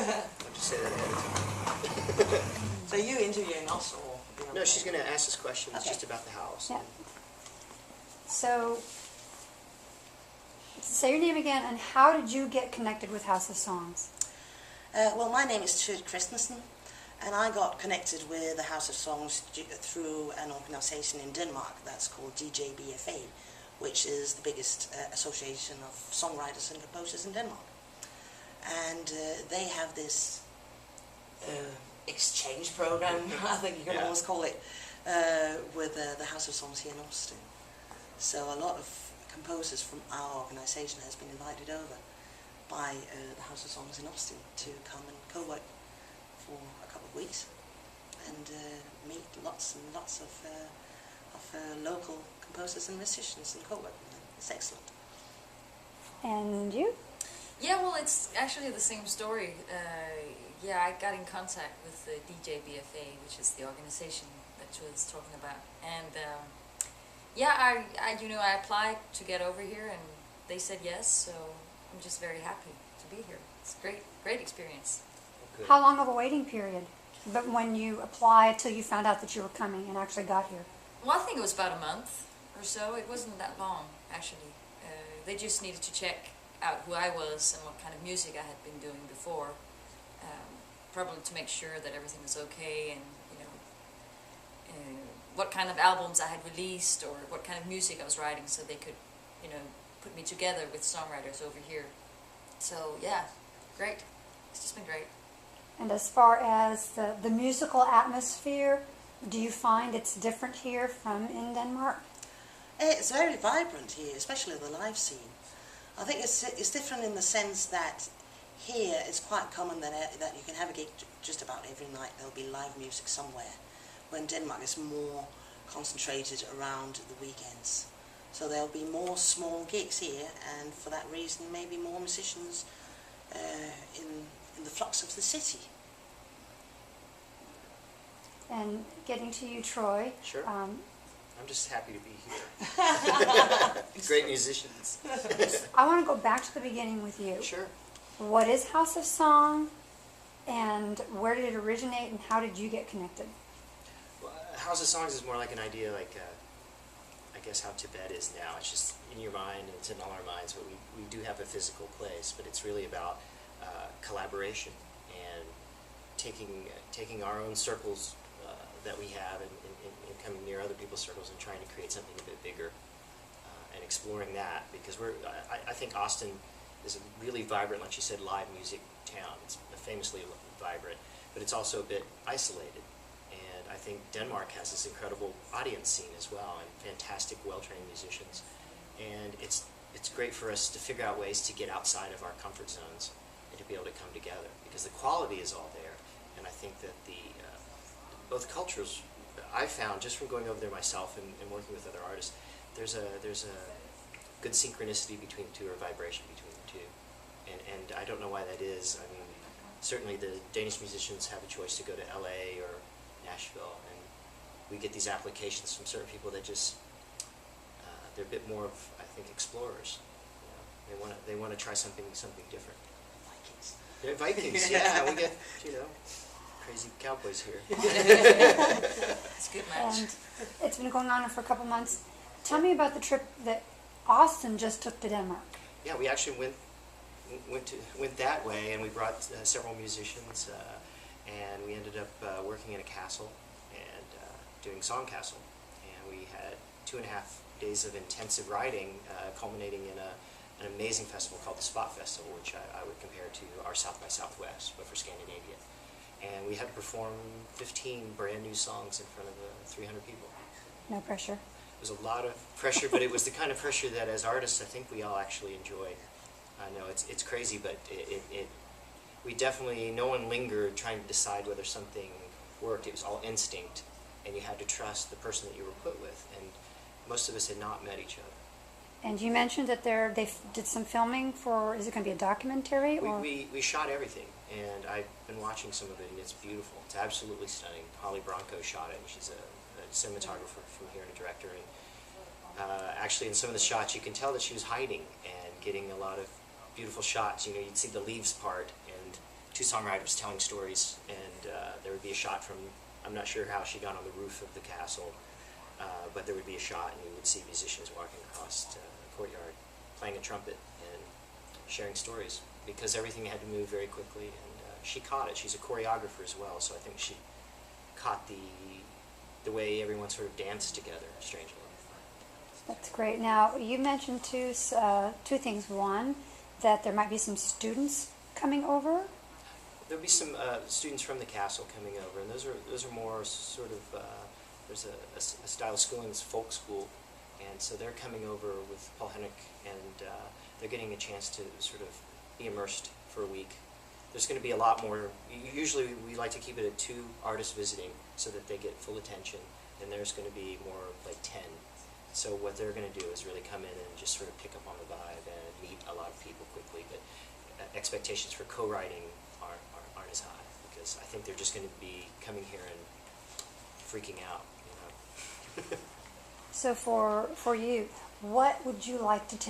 I'll just say that ahead of time. So you interviewing us or? No, she's going to ask us questions Okay. just about the house. Yeah. So, say your name again, and how did you get connected with House of Songs? Well, my name is Turid Christensen, and I got connected with the House of Songs through an organisation in Denmark that's called DJBFA, which is the biggest association of songwriters and composers in Denmark. And they have this exchange program, I think you can almost call it, with the House of Songs here in Austin. So a lot of composers from our organisation has been invited over by the House of Songs in Austin to come and co-work for a couple of weeks and meet lots and lots of local composers and musicians and co-work with them. It's excellent. And you? Yeah, well, it's actually the same story. Yeah, I got in contact with the DJBFA, which is the organization that you was talking about, and yeah, I applied to get over here, and they said yes. So I'm just very happy to be here. It's a great experience. Good. How long of a waiting period? But when you applied till you found out that you were coming and actually got here? Well, I think it was about a month or so. It wasn't that long, actually. They just needed to check out who I was and what kind of music I had been doing before, probably to make sure that everything was okay, and what kind of albums I had released or what kind of music I was writing, so they could, put me together with songwriters over here. So yeah, great. It's just been great. And as far as the musical atmosphere, do you find it's different here from in Denmark? It's very vibrant here, especially the live scene. I think it's different in the sense that here it's quite common that you can have a gig just about every night. There'll be live music somewhere, when Denmark is more concentrated around the weekends. So there'll be more small gigs here, and for that reason maybe more musicians in the flux of the city. And getting to you, Troy. Sure. I'm just happy to be here. Great musicians. I want to go back to the beginning with you. Sure. What is House of Song, and where did it originate, and how did you get connected? Well, House of Songs is more like an idea, like I guess how Tibet is now. It's just in your mind, and it's in all our minds. But we do have a physical place, but it's really about collaboration and taking our own circles that we have and coming near other people's circles and trying to create something a bit bigger and exploring that, because I think Austin is a really vibrant, like you said, live music town. It's famously vibrant, but it's also a bit isolated. And I think Denmark has this incredible audience scene as well, and fantastic, well-trained musicians. And it's great for us to figure out ways to get outside of our comfort zones and to be able to come together, because the quality is all there. And I think that both cultures, I found just from going over there myself and working with other artists, there's a good synchronicity between the two, or vibration between the two. And I don't know why that is. I mean, certainly the Danish musicians have a choice to go to LA or Nashville, and we get these applications from certain people that just, they're a bit more of, I think, explorers. They want to try something different. Vikings. They're Vikings, yeah. We get, crazy cowboys here. It's a good match. And it's been going on for a couple months. Tell me about the trip that Austin just took to Denmark. Yeah, we actually went that way, and we brought several musicians, and we ended up working in a castle and doing Song Castle. And we had 2.5 days of intensive writing, culminating in an amazing festival called the Spot Festival, which I would compare to our South by Southwest, but for Scandinavia. And we had to perform 15 brand new songs in front of 300 people. No pressure. It was a lot of pressure, but it was the kind of pressure that as artists I think we all actually enjoy. I know it's crazy, but we definitely, no one lingered trying to decide whether something worked. It was all instinct, and you had to trust the person that you were put with. And most of us had not met each other. And you mentioned that they did some filming for, is it going to be a documentary? We shot everything, and I've been watching some of it, and it's beautiful. It's absolutely stunning. Holly Bronco shot it, and she's a cinematographer from here and a director. And actually, in some of the shots, you can tell that she was hiding and getting a lot of beautiful shots. You'd see the leaves part, and two songwriters telling stories, and there would be a shot from, I'm not sure how she got on the roof of the castle, but there would be a shot and you would see musicians walking across the courtyard playing a trumpet and sharing stories, because everything had to move very quickly, and she caught it. She's a choreographer as well, so I think she caught the way everyone sort of danced together, strangely. That's great. Now, you mentioned two things. One, that there might be some students coming over. There'll be some students from the castle coming over, and those are more sort of, there's a style of schooling that's folk school, and so they're coming over with Paul Hennick, and they're getting a chance to sort of be immersed for a week. There's going to be a lot more. Usually we like to keep it at 2 artists visiting so that they get full attention, and there's going to be more like 10. So what they're going to do is really come in and just sort of pick up on the vibe and meet a lot of people quickly, but expectations for co-writing aren't as high, because I think they're just going to be coming here and freaking out, you know. So for you, what would you like to take